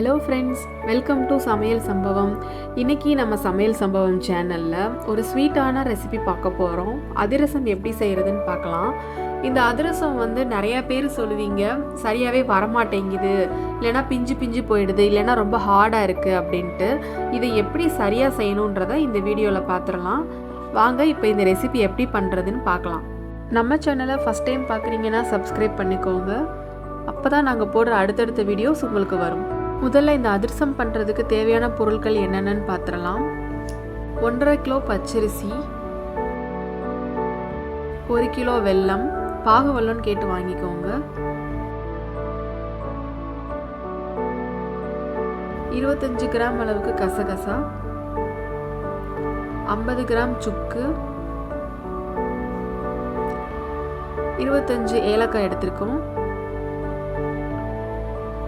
Hello friends, welcome to சமையல் சம்பவம். இன்றைக்கி நம்ம சமையல் சம்பவம் சேனலில் ஒரு ஸ்வீட்டான ரெசிபி பார்க்க போகிறோம். அதிரசம் எப்படி செய்கிறதுன்னு பார்க்கலாம். இந்த அதிரசம் நிறையா பேர் சொல்லுவீங்க, சரியாகவே வரமாட்டேங்குது, இல்லைனா பிஞ்சு பிஞ்சு போயிடுது, இல்லைனா ரொம்ப ஹார்டாக இருக்குது அப்படின்ட்டு. இதை எப்படி சரியாக செய்யணுன்றதை இந்த வீடியோவில் பார்த்துடலாம். வாங்க இப்போ இந்த ரெசிபி எப்படி பண்ணுறதுன்னு பார்க்கலாம். நம்ம சேனலை ஃபஸ்ட் டைம் பார்க்குறீங்கன்னா சப்ஸ்கிரைப் பண்ணிக்கோங்க. அப்போ தான் நாங்கள் போடுற அடுத்தடுத்த வீடியோஸ் உங்களுக்கு வரும். முதல்ல இந்த அதிரசம் பண்ணுறதுக்கு தேவையான பொருட்கள் என்னென்னு பார்த்துடலாம். 1.5 கிலோ பச்சரிசி, 1 கிலோ வெல்லம், பாகு வெல்லம்னு கேட்டு வாங்கிக்கோங்க, 25 கிராம் அளவுக்கு கசகசா, 50 கிராம் சுக்கு, 25 ஏலக்காய் எடுத்திருக்கோம்.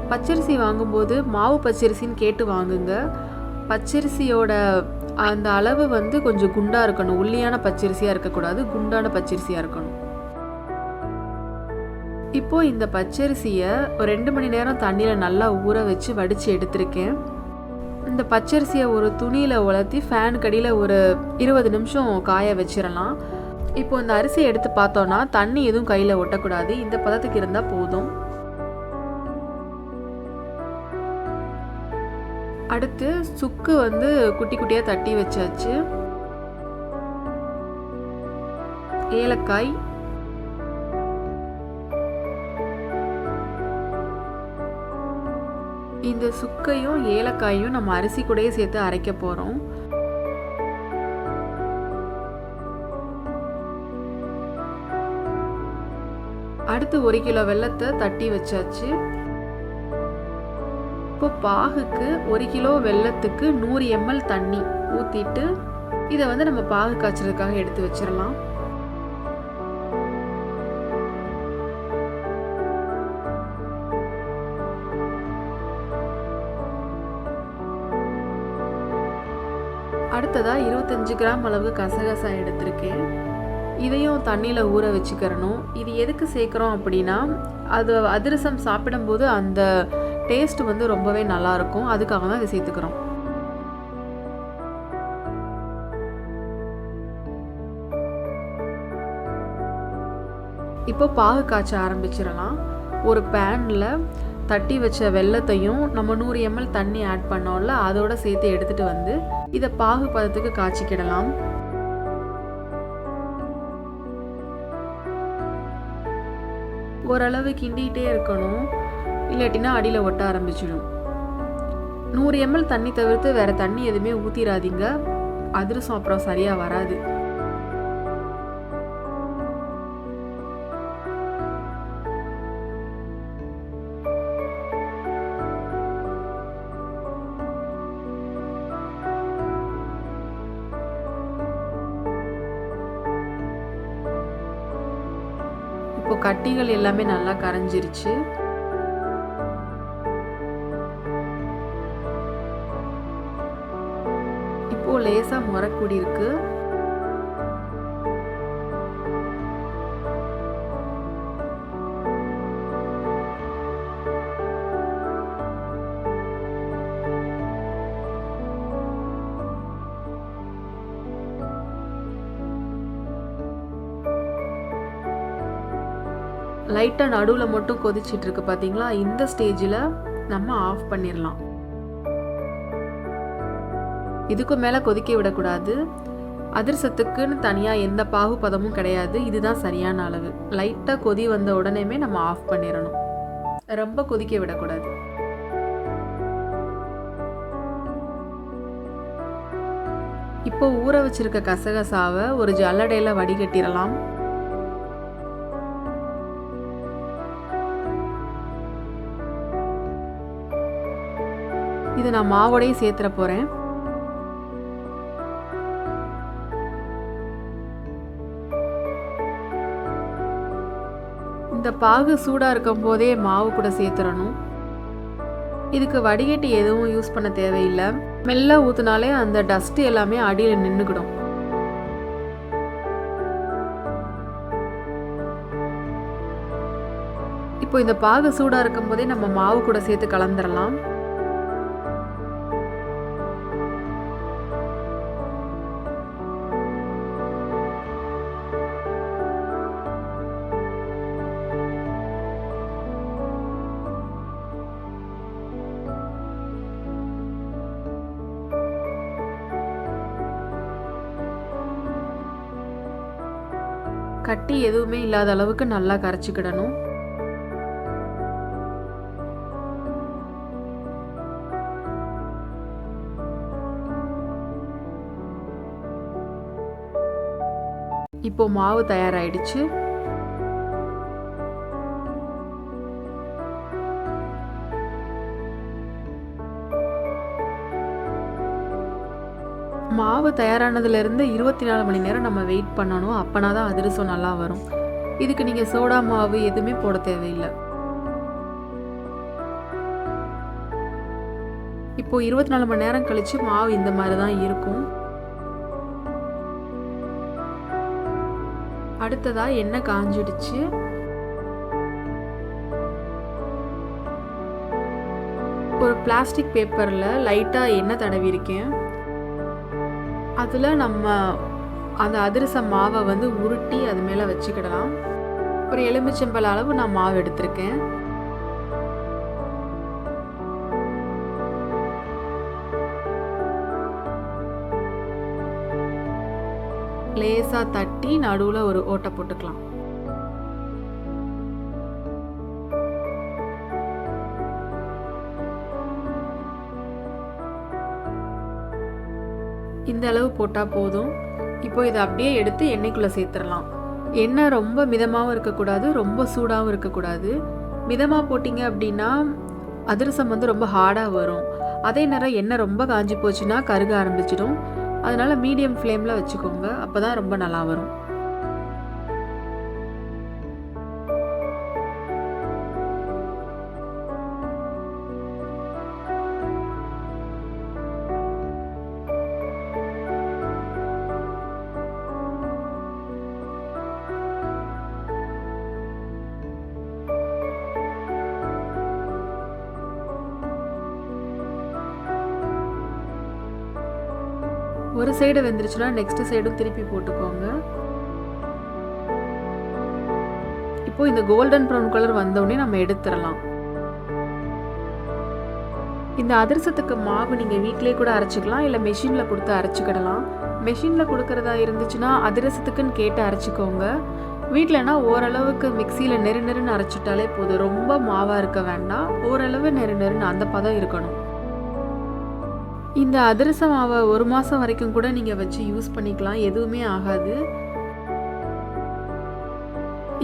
பச்சரிசி வாங்கும்போது மாவு பச்சரிசின்னு கேட்டு வாங்குங்க. பச்சரிசியோட அந்த அளவு கொஞ்சம் குண்டாக இருக்கணும். உள்ளியான பச்சரிசியாக இருக்கக்கூடாது, குண்டான பச்சரிசியாக இருக்கணும். இப்போது இந்த பச்சரிசியை ஒரு 2 மணி நேரம் தண்ணியில் நல்லா ஊற வச்சு வடித்து எடுத்திருக்கேன். இந்த பச்சரிசியை ஒரு துணியில் உலர்த்தி ஃபேன் கடியில் ஒரு 20 நிமிஷம் காய வச்சிடலாம். இப்போ இந்த அரிசியை எடுத்து பார்த்தோன்னா தண்ணி எதுவும் கையில் ஒட்டக்கூடாது. இந்த பதத்துக்கு இருந்தால் போதும். அடுத்து சுக்கு குட்டி குட்டியாக தட்டி வச்சாச்சு. ஏலக்காய், இந்த சுக்கையும் ஏலக்காயும் நம்ம அரிசி கூடயே சேர்த்து அரைக்க போகிறோம். அடுத்து 1 கிலோ வெல்லத்தை தட்டி வச்சாச்சு. இப்போ பாகுக்கு 1 கிலோ வெல்லத்துக்கு 100 ml தண்ணி ஊற்றிட்டு இதை நம்ம பாகு காய்ச்சறதுக்காக எடுத்து வச்சிடலாம். அடுத்ததாக 25 கிராம் அளவு கசகசா எடுத்திருக்கேன். இதையும் தண்ணியில் ஊற வச்சுக்கிறணும். இது எதுக்கு சேர்க்குறோம் அப்படின்னா, அது அதிரசம் சாப்பிடும்போது அந்த டேஸ்ட் ரொம்பவே நல்லாயிருக்கும். அதுக்காக தான் இதை சேர்த்துக்கிறோம். இப்போ பாகு காய்ச்ச ஆரம்பிச்சிடலாம். ஒரு பேனில் தட்டி வச்ச வெல்லத்தையும் நம்ம 100 ml தண்ணி ஆட் பண்ணோம்ல, அதோட சேர்த்து எடுத்துகிட்டு இதை பாகு பதத்துக்கு காய்ச்சிக்கிடலாம். ஓரளவு கிண்டிகிட்டே இருக்கணும், இல்லாட்டினா அடியில் ஒட்ட ஆரம்பிச்சிடும். 100 ml தண்ணி தவிர்த்து வேறு தண்ணி எதுவுமே ஊற்றிடாதீங்க. அதிரசம் அப்புறம் சரியாக வராது. இப்போ கட்டிகள் எல்லாமே நல்லா கரைஞ்சிருச்சு. இப்போ லேசா முறக்கூடி இருக்கு. லைட்டாக நடுவில் மட்டும் கொதிச்சிட்டு இருக்கு பார்த்தீங்களா? இந்த ஸ்டேஜில் நம்ம ஆஃப் பண்ணிடலாம். இதுக்கு மேலே கொதிக்க விடக்கூடாது. அதிரசத்துக்குன்னு தனியாக எந்த பாகு பதமும் கிடையாது. இதுதான் சரியான அளவு. லைட்டாக கொதி வந்த உடனேமே நம்ம ஆஃப் பண்ணிடணும். ரொம்ப கொதிக்க விடக்கூடாது. இப்போ ஊற வச்சிருக்க கசகசாவை ஒரு ஜல்லடையில் வடிகட்டிடலாம். இதை நான் மாவோடையே சேர்த்துற போகிறேன். இந்த பாகு சூடாக இருக்கும் போதே மாவு கூட சேர்த்துடணும். இதுக்கு வடிகட்டி எதுவும் யூஸ் பண்ண தேவையில்லை. மெல்ல ஊற்றினாலே அந்த டஸ்ட்டு எல்லாமே அடியில் நின்றுக்கிடும். இப்போ இந்த பாகு சூடாக இருக்கும் போதே நம்ம மாவு கூட சேர்த்து கலந்துடலாம். கட்டி எதுவுமே இல்லாத அளவுக்கு நல்லா கரைச்சிக்கிடணும். இப்போ மாவு தயாராயிடுச்சு. மாவு தயாரானதுலேருந்து 24 மணி நேரம் நம்ம வெயிட் பண்ணணும். அப்பனா தான் அதிரசம் நல்லா வரும். இதுக்கு நீங்கள் சோடா மாவு எதுவுமே போட தேவையில்லை. இப்போ 24 மணி நேரம் கழிச்சு மாவு இந்த மாதிரி தான் இருக்கும். அடுத்ததா எண்ணெய் காஞ்சிடுச்சு. ஒரு பிளாஸ்டிக் பேப்பரில் லைட்டாக எண்ணெய் தடவி இருக்கேன். அதில் நம்ம அந்த அதிரச மாவை வந்து உருட்டி அது மேலே வச்சுக்கிடலாம். ஒரு எலுமிச்சம்பழ அளவு நான் மாவு எடுத்திருக்கேன். லேசாக தட்டி நடுவில் ஒரு ஓட்டை போட்டுக்கலாம். இந்த அளவு போட்டால் போதும். இப்போ இதை அப்படியே எடுத்து எண்ணெய்க்குள்ளே சேர்த்துடலாம். எண்ணெய் ரொம்ப மிதமாகவும் இருக்கக்கூடாது, ரொம்ப சூடாகவும் இருக்கக்கூடாது. மிதமாக போட்டிங்க அப்படின்னா அதிரசம் வந்து ரொம்ப ஹார்டாக வரும். அதே நேரம் எண்ணெய் ரொம்ப காஞ்சி போச்சுன்னா கருக ஆரம்பிச்சிடும். அதனால் மீடியம் ஃப்ளேமில் வச்சுக்கோங்க. அப்போ தான் ரொம்ப நல்லா வரும். ஒரு சைடு வெந்துருச்சுன்னா நெக்ஸ்ட் சைடும் திருப்பி போட்டுக்கோங்க. இப்போ இந்த கோல்டன் ப்ரௌன் கலர் வந்தோடனே நம்ம எடுத்துடலாம். இந்த அதிரசத்துக்கு மாவு நீங்கள் வீட்டிலே கூட அரைச்சிக்கலாம், இல்லை மெஷினில் கொடுத்து அரைச்சிக்கிடலாம். மெஷினில் கொடுக்கறதா இருந்துச்சுன்னா அதிரசத்துக்குன்னு கேட்டு அரைச்சிக்கோங்க. வீட்டிலனா ஓரளவுக்கு மிக்சியில் நெருன்னு அரைச்சிட்டாலே போதும். ரொம்ப மாவாக இருக்க வேண்டாம், ஓரளவு நெருன்னு அந்த பதம் இருக்கணும். இந்த அதிரச மாவை 1 மாதம் வரைக்கும் கூட நீங்கள் வச்சு யூஸ் பண்ணிக்கலாம், எதுவுமே ஆகாது.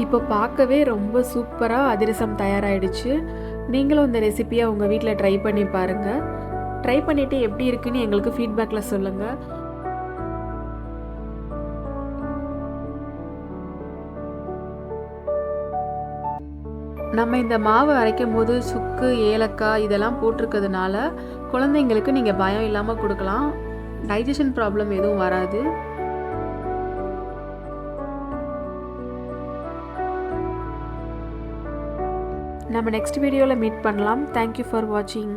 இப்போ பார்க்கவே ரொம்ப சூப்பராக அதிரசம் தயாராகிடுச்சு. நீங்களும் இந்த ரெசிபியை உங்கள் வீட்டில் ட்ரை பண்ணி பாருங்கள். ட்ரை பண்ணிவிட்டு எப்படி இருக்குன்னு எங்களுக்கு ஃபீட்பேக்கில் சொல்லுங்கள். நம்ம இந்த மாவு அரைக்கும் போது சுக்கு, ஏலக்காய் இதெல்லாம் போட்டிருக்கிறதுனால குழந்தைங்களுக்கு நீங்கள் பயம் இல்லாமல் கொடுக்கலாம். டைஜஷன் ப்ராப்ளம் எதுவும் வராது. நம்ம நெக்ஸ்ட் வீடியோவில் மீட் பண்ணலாம். தேங்க்யூ ஃபார் வாட்சிங்.